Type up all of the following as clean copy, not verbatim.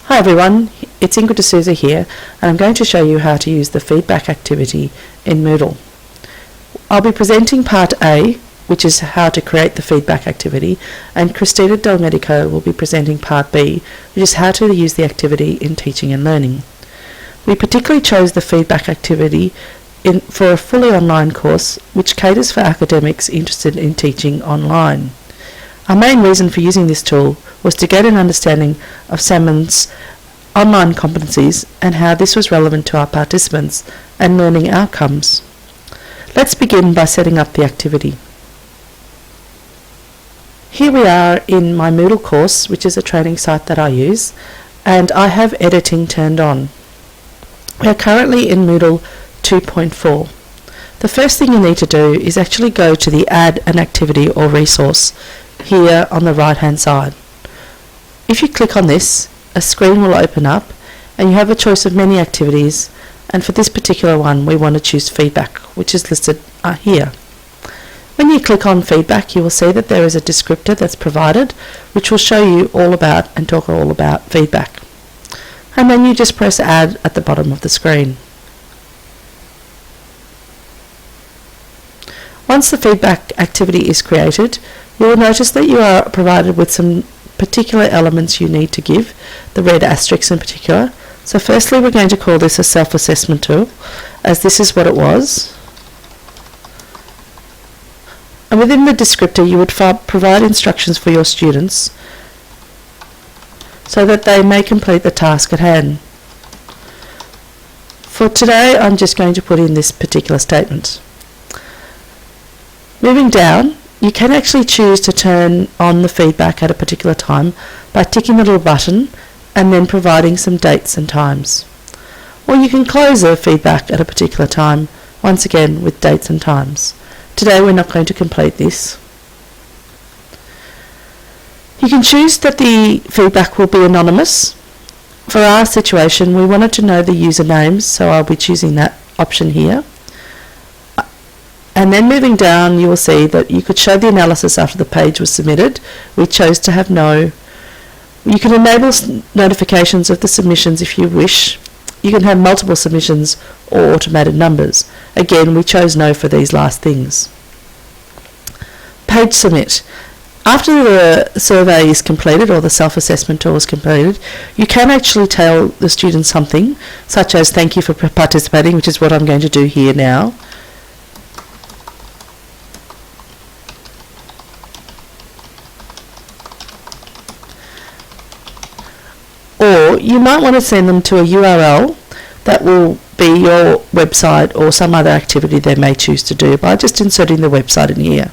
Hi everyone, it's Ingrid D'Souza here, and I'm going to show you how to use the feedback activity in Moodle. I'll be presenting part A, which is how to create the feedback activity, and Christina Del Medico will be presenting part B, which is how to use the activity in teaching and learning. We particularly chose the feedback activity for a fully online course which caters for academics interested in teaching online. Our main reason for using this tool was to get an understanding of Salmon's online competencies and how this was relevant to our participants and learning outcomes. Let's begin by setting up the activity. Here we are in my Moodle course, which is a training site that I use, and I have editing turned on. We are currently in Moodle 2.4. The first thing you need to do is actually go to the Add an Activity or Resource here on the right hand side. If you click on this, a screen will open up and you have a choice of many activities, and for this particular one we want to choose feedback, which is listed here. When you click on feedback, you will see that there is a descriptor that's provided which will show you all about and talk all about feedback, and then you just press add at the bottom of the screen. Once the feedback activity is created, you will notice that you are provided with some particular elements you need to give, the red asterisks in particular. So firstly, we're going to call this a self-assessment tool, as this is what it was. And within the descriptor, you would provide instructions for your students so that they may complete the task at hand. For today, I'm just going to put in this particular statement. Moving down, you can actually choose to turn on the feedback at a particular time by ticking the little button and then providing some dates and times. Or you can close the feedback at a particular time, once again with dates and times. Today we're not going to complete this. You can choose that the feedback will be anonymous. For our situation, we wanted to know the usernames, so I'll be choosing that option here. And then moving down, you will see that you could show the analysis after the page was submitted. We chose to have no. You can enable notifications of the submissions if you wish. You can have multiple submissions or automated numbers. Again, we chose no for these last things. Page submit. After the survey is completed or the self-assessment tool is completed, you can actually tell the student something, such as thank you for participating, which is what I'm going to do here now. Or you might want to send them to a URL that will be your website or some other activity they may choose to do by just inserting the website in here.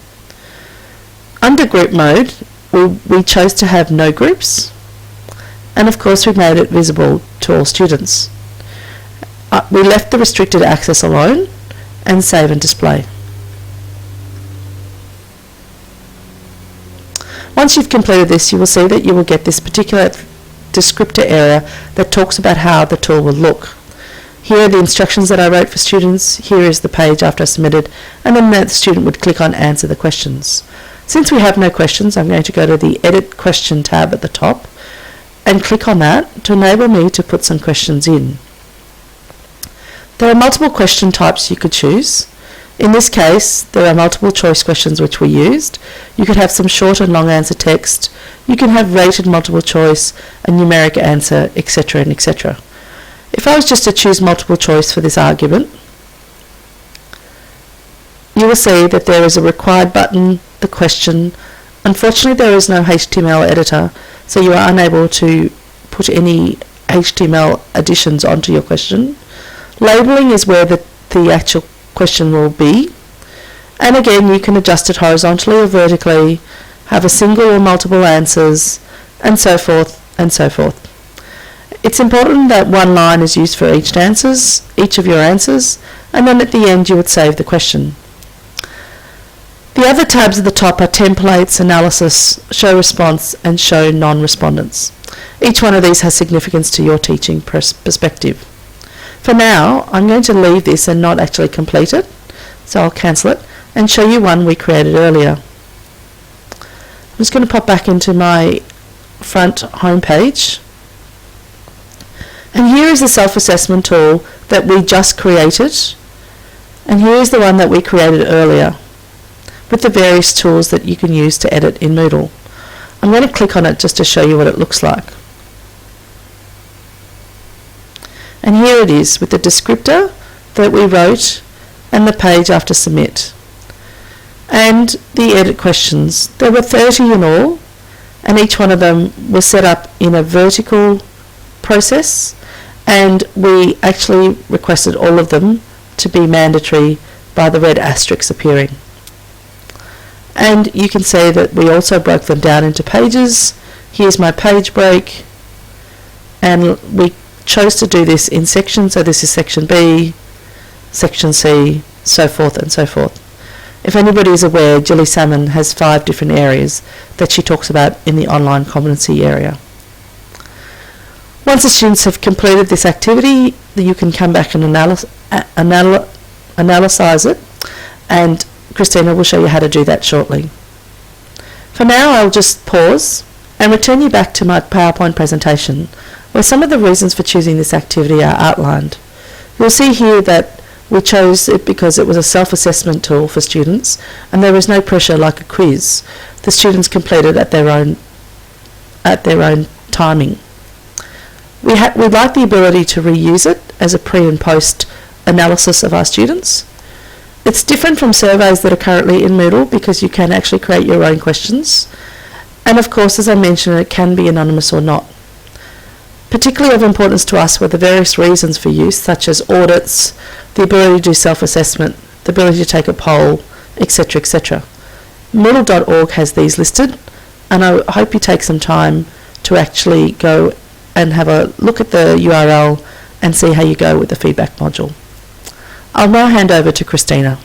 Under group mode, we chose to have no groups, and of course we made it visible to all students. We left the restricted access alone and save and display. Once you've completed this, you will see that you will get this particular descriptor area that talks about how the tool will look. Here are the instructions that I wrote for students. Here is the page after I submitted, and then the student would click on answer the questions. Since we have no questions, I'm going to go to the edit question tab at the top and click on that to enable me to put some questions in. There are multiple question types you could choose. In this case, there are multiple choice questions which we used. You could have some short and long answer text. You can have rated multiple choice, a numeric answer, etc. and etc. If I was just to choose multiple choice for this argument, you will see that there is a required button, the question. Unfortunately, there is no HTML editor, so you are unable to put any HTML additions onto your question. Labeling is where the actual question will be, and again you can adjust it horizontally or vertically, have a single or multiple answers, and so forth and so forth. It's important that one line is used for each of your answers, and then at the end you would save the question. The other tabs at the top are templates, analysis, show response, and show non-respondents. Each one of these has significance to your teaching perspective. For now, I'm going to leave this and not actually complete it, so I'll cancel it and show you one we created earlier. I'm just going to pop back into my front home page And here is the self-assessment tool that we just created, and here is the one that we created earlier with the various tools that you can use to edit in Moodle. I'm going to click on it just to show you what it looks like. And here it is with the descriptor that we wrote and the page after submit. And the edit questions. There were 30 in all, and each one of them was set up in a vertical process, and we actually requested all of them to be mandatory by the red asterisks appearing. And you can see that we also broke them down into pages. Here's my page break, and we chose to do this in sections, so this is section B, section C, so forth and so forth. If anybody is aware, Jilly Salmon has 5 different areas that she talks about in the online competency area. Once the students have completed this activity, you can come back and analyse it, and Christina will show you how to do that shortly. For now, I'll just pause and return you back to my PowerPoint presentation, where some of the reasons for choosing this activity are outlined. You'll see here that we chose it because it was a self-assessment tool for students, and there was no pressure like a quiz. The students completed at their own timing. We like the ability to reuse it as a pre and post analysis of our students. It's different from surveys that are currently in Moodle because you can actually create your own questions. And of course, as I mentioned, it can be anonymous or not. Particularly of importance to us were the various reasons for use, such as audits, the ability to do self-assessment, the ability to take a poll, etc., etc. Moodle.org has these listed, and I hope you take some time to actually go and have a look at the URL and see how you go with the feedback module. I'll now hand over to Christina.